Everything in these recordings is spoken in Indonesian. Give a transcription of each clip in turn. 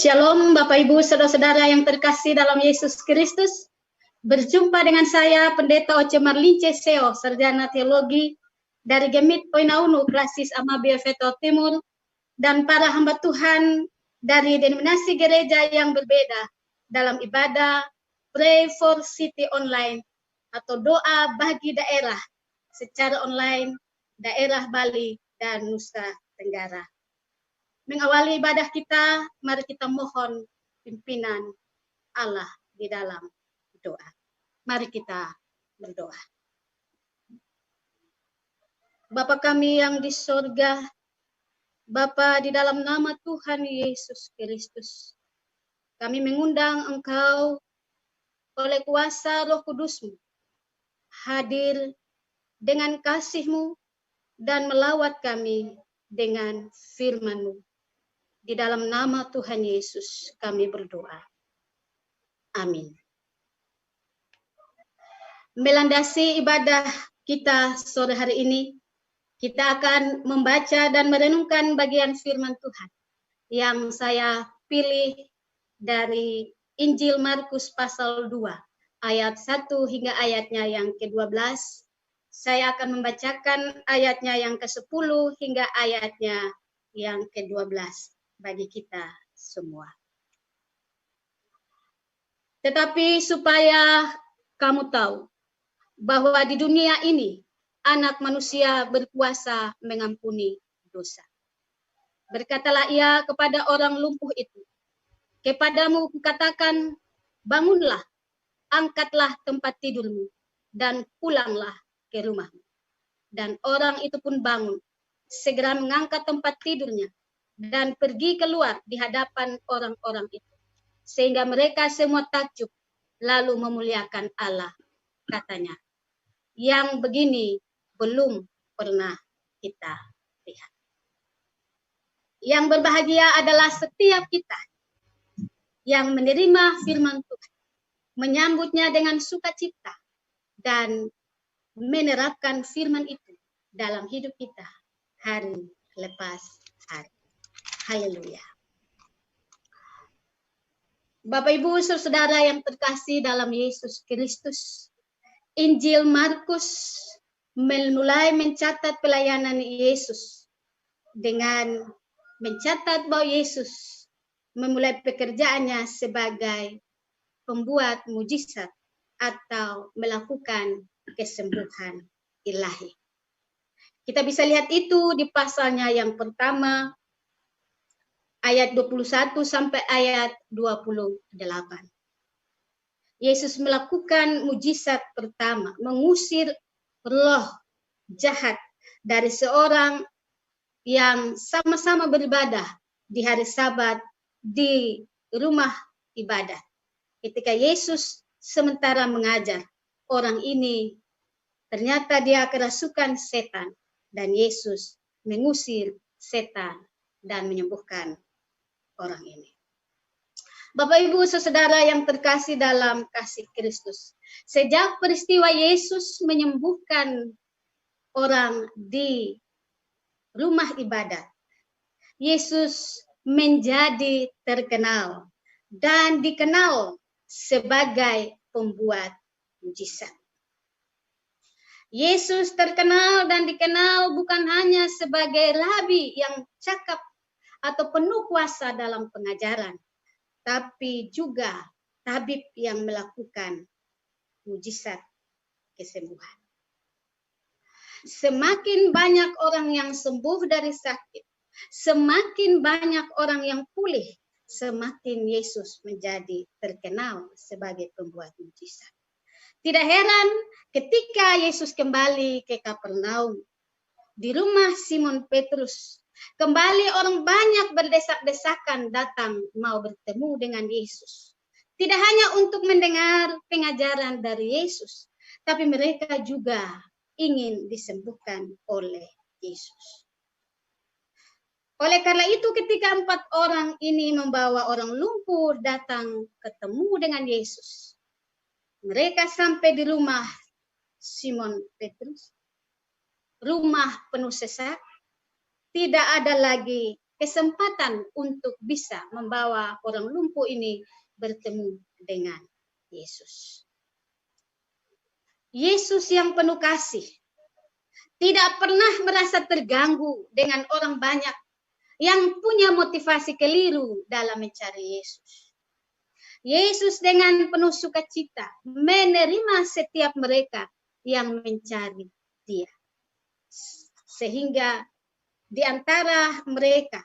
Shalom Bapak Ibu Saudara-saudara yang terkasih dalam Yesus Kristus. Berjumpa dengan saya Pendeta Oce Marlince Seo, Sarjana Teologi dari Gemit Oinaunu Klasis Amabia Veto Timur, dan para hamba Tuhan dari denominasi gereja yang berbeda dalam ibadah Pray for City Online atau doa bagi daerah secara online daerah Bali dan Nusa Tenggara. Mengawali ibadah kita, mari kita mohon pimpinan Allah di dalam doa. Mari kita berdoa. Bapa kami yang di surga, Bapa, di dalam nama Tuhan Yesus Kristus, kami mengundang Engkau oleh kuasa Roh Kudus-Mu hadir dengan kasih-Mu dan melawat kami dengan firman-Mu. Di dalam nama Tuhan Yesus kami berdoa. Amin. Melandasi ibadah kita sore hari ini, kita akan membaca dan merenungkan bagian firman Tuhan yang saya pilih dari Injil Markus pasal 2, ayat 1 hingga ayatnya yang ke-12. Saya akan membacakan ayatnya yang ke-10 hingga ayatnya yang ke-12 bagi kita semua. Tetapi supaya kamu tahu bahwa di dunia ini anak manusia berkuasa mengampuni dosa. Berkatalah ia kepada orang lumpuh itu, kepadamu kukatakan, bangunlah, angkatlah tempat tidurmu, dan pulanglah ke rumahmu. Dan orang itu pun bangun, segera mengangkat tempat tidurnya, dan pergi keluar di hadapan orang-orang itu. Sehingga mereka semua takjub, lalu memuliakan Allah. Katanya, yang begini belum pernah kita lihat. Yang berbahagia adalah setiap kita yang menerima firman Tuhan, menyambutnya dengan sukacita, dan menerapkan firman itu dalam hidup kita hari lepas hari. Haleluya. Bapak Ibu Saudara yang terkasih dalam Yesus Kristus, Injil Markus mulai mencatat pelayanan Yesus dengan mencatat bahwa Yesus memulai pekerjaannya sebagai pembuat mujizat atau melakukan kesembuhan ilahi. Kita bisa lihat itu di pasalnya yang pertama, ayat 21 sampai ayat 28. Yesus melakukan mujizat pertama, mengusir roh jahat dari seorang yang sama-sama beribadah di hari Sabat di rumah ibadat. Ketika Yesus sementara mengajar, orang ini ternyata dia kerasukan setan, dan Yesus mengusir setan dan menyembuhkan orang ini. Bapak Ibu Saudara yang terkasih dalam kasih Kristus, sejak peristiwa Yesus menyembuhkan orang di rumah ibadat, Yesus menjadi terkenal dan dikenal sebagai pembuat mujizat. Yesus terkenal dan dikenal bukan hanya sebagai rabi yang cakap atau penuh kuasa dalam pengajaran, tapi juga tabib yang melakukan mujizat kesembuhan. Semakin banyak orang yang sembuh dari sakit, semakin banyak orang yang pulih, semakin Yesus menjadi terkenal sebagai pembuat mujizat. Tidak heran ketika Yesus kembali ke Kapernaum, di rumah Simon Petrus, kembali orang banyak berdesak-desakan datang mau bertemu dengan Yesus. Tidak hanya untuk mendengar pengajaran dari Yesus, tapi mereka juga ingin disembuhkan oleh Yesus. Oleh karena itu ketika 4 orang ini membawa orang lumpuh datang ketemu dengan Yesus, mereka sampai di rumah Simon Petrus, rumah penuh sesak, tidak ada lagi kesempatan untuk bisa membawa orang lumpuh ini bertemu dengan Yesus. Yesus yang penuh kasih, tidak pernah merasa terganggu dengan orang banyak yang punya motivasi keliru dalam mencari Yesus. Yesus dengan penuh sukacita menerima setiap mereka yang mencari Dia. Sehingga di antara mereka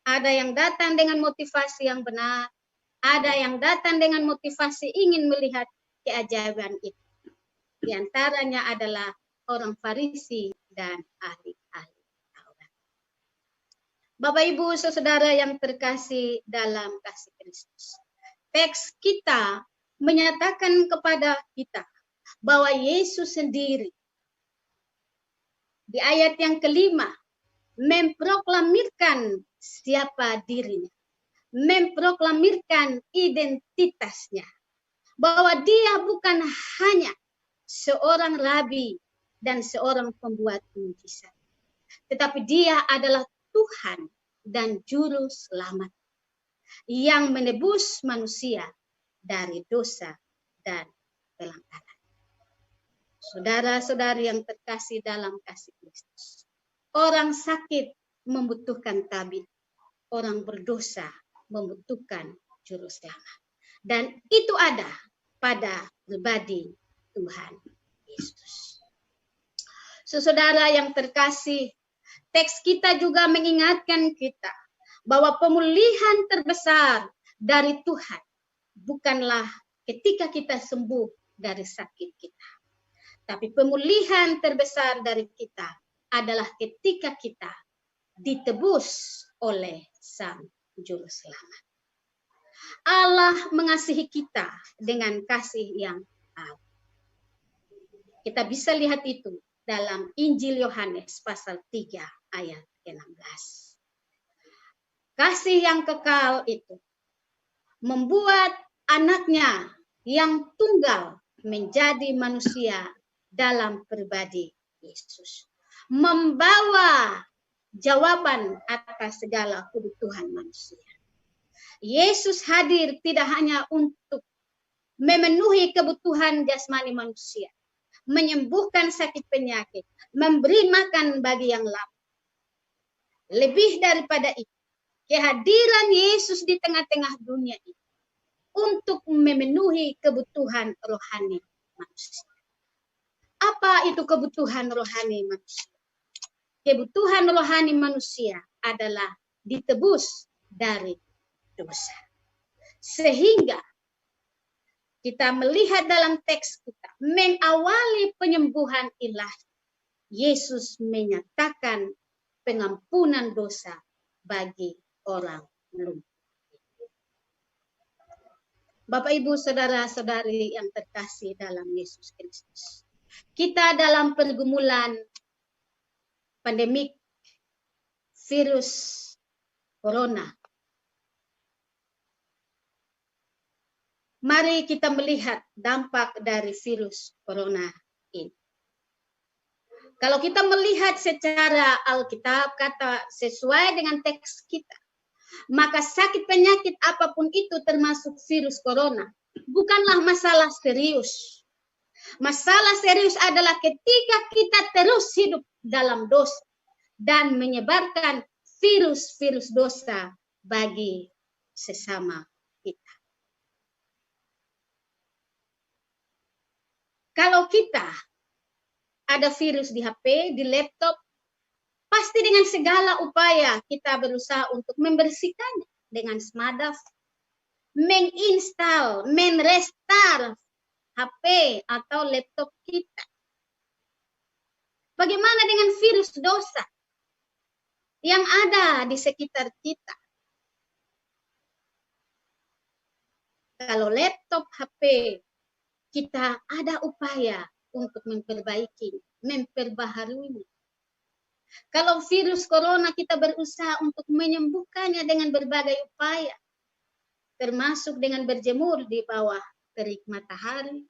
ada yang datang dengan motivasi yang benar, ada yang datang dengan motivasi ingin melihat keajaiban itu. Di antaranya adalah orang Farisi dan ahli-ahli Taurat. Bapak Ibu Saudara yang terkasih dalam kasih Kristus. Teks kita menyatakan kepada kita bahwa Yesus sendiri di ayat yang kelima memproklamirkan siapa dirinya, memproklamirkan identitasnya, bahwa dia bukan hanya seorang rabi dan seorang pembuat mujizat, tetapi dia adalah Tuhan dan Juru Selamat yang menebus manusia dari dosa dan pelanggaran. Saudara-saudari yang terkasih dalam kasih Kristus, orang sakit membutuhkan tabib, orang berdosa membutuhkan Juru Selamat. Dan itu ada pada pribadi Tuhan Yesus. Saudara yang terkasih, teks kita juga mengingatkan kita bahwa pemulihan terbesar dari Tuhan bukanlah ketika kita sembuh dari sakit kita. Tapi pemulihan terbesar dari kita adalah ketika kita ditebus oleh Sang Juru Selamat. Allah mengasihi kita dengan kasih yang agung. Kita bisa lihat itu dalam Injil Yohanes pasal 3 ayat 16. Kasih yang kekal itu membuat anaknya yang tunggal menjadi manusia dalam pribadi Yesus. Membawa jawaban atas segala kebutuhan manusia. Yesus hadir tidak hanya untuk memenuhi kebutuhan jasmani manusia, menyembuhkan sakit penyakit, memberi makan bagi yang lapar. Lebih daripada itu, kehadiran Yesus di tengah-tengah dunia ini untuk memenuhi kebutuhan rohani manusia. Apa itu kebutuhan rohani manusia? Kebutuhan rohani manusia adalah ditebus dari dosa. Sehingga kita melihat dalam teks kita, mengawali penyembuhan ilahi, Yesus menyatakan pengampunan dosa bagi orang lumpuh. Bapak, Ibu, Saudara-saudari yang terkasih dalam Yesus Kristus. Kita dalam pergumulan pandemik virus corona. Mari kita melihat dampak dari virus corona ini. Kalau kita melihat secara Alkitab, kata sesuai dengan teks kita, maka sakit penyakit apapun itu termasuk virus corona bukanlah masalah serius. Masalah serius adalah ketika kita terus hidup dalam dosa dan menyebarkan virus-virus dosa bagi sesama kita. Kalau kita ada virus di HP, di laptop, pasti dengan segala upaya kita berusaha untuk membersihkannya dengan smadaf, menginstal, menrestart HP atau laptop kita. Bagaimana dengan virus dosa yang ada di sekitar kita? Kalau laptop, HP, kita ada upaya untuk memperbaiki, memperbaharui. Kalau virus corona kita berusaha untuk menyembuhkannya dengan berbagai upaya, termasuk dengan berjemur di bawah terik matahari,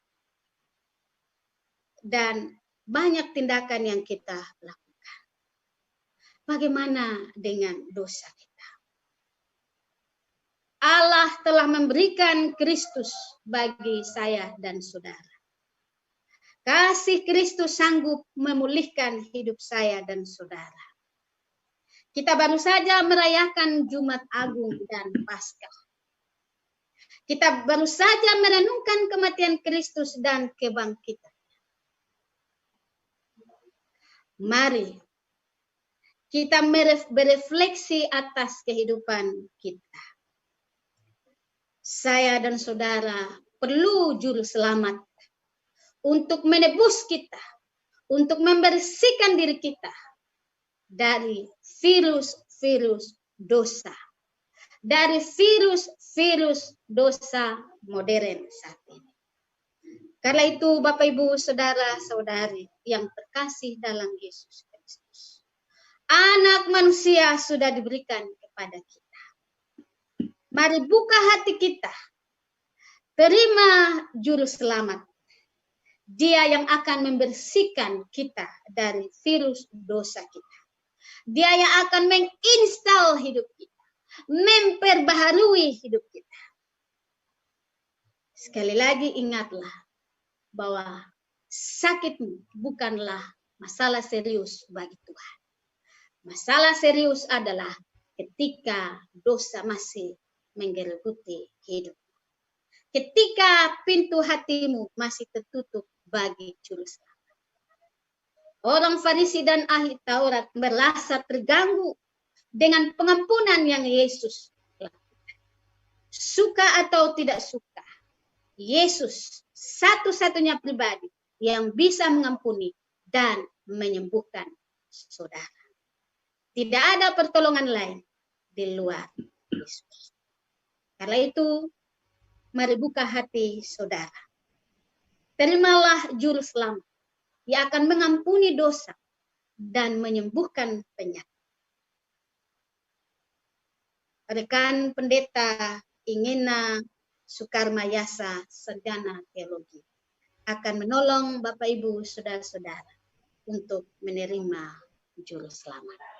dan banyak tindakan yang kita lakukan. Bagaimana dengan dosa kita? Allah telah memberikan Kristus bagi saya dan saudara. Kasih Kristus sanggup memulihkan hidup saya dan saudara. Kita baru saja merayakan Jumat Agung dan Paskah. Kita baru saja merenungkan kematian Kristus dan kebangkitan. Mari kita berefleksi atas kehidupan kita. Saya dan saudara perlu juru selamat untuk menebus kita, untuk membersihkan diri kita dari virus-virus dosa, dari virus-virus dosa modern saat ini. Karena itu Bapak Ibu Saudara-saudari yang terkasih dalam Yesus Kristus, Anak manusia sudah diberikan kepada kita. Mari buka hati kita, terima juru selamat. Dia yang akan membersihkan kita dari virus dosa kita. Dia yang akan menginstal hidup kita, memperbaharui hidup kita. Sekali lagi ingatlah bahwa sakitmu bukanlah masalah serius bagi Tuhan. Masalah serius adalah ketika dosa masih menggeruti hidup. Ketika pintu hatimu masih tertutup bagi juru selamat. Orang Farisi dan ahli Taurat merasa terganggu dengan pengampunan yang Yesus lakukan. Suka atau tidak suka, Yesus satu-satunya pribadi yang bisa mengampuni dan menyembuhkan saudara. Tidak ada pertolongan lain di luar Yesus. Karena itu, mari buka hati saudara. Terimalah juru selamat yang akan mengampuni dosa dan menyembuhkan penyakit. Rekan Pendeta Ingena Sukarmayasa, Sarjana Teologi, akan menolong Bapak Ibu Saudara-saudara untuk menerima juru selamat.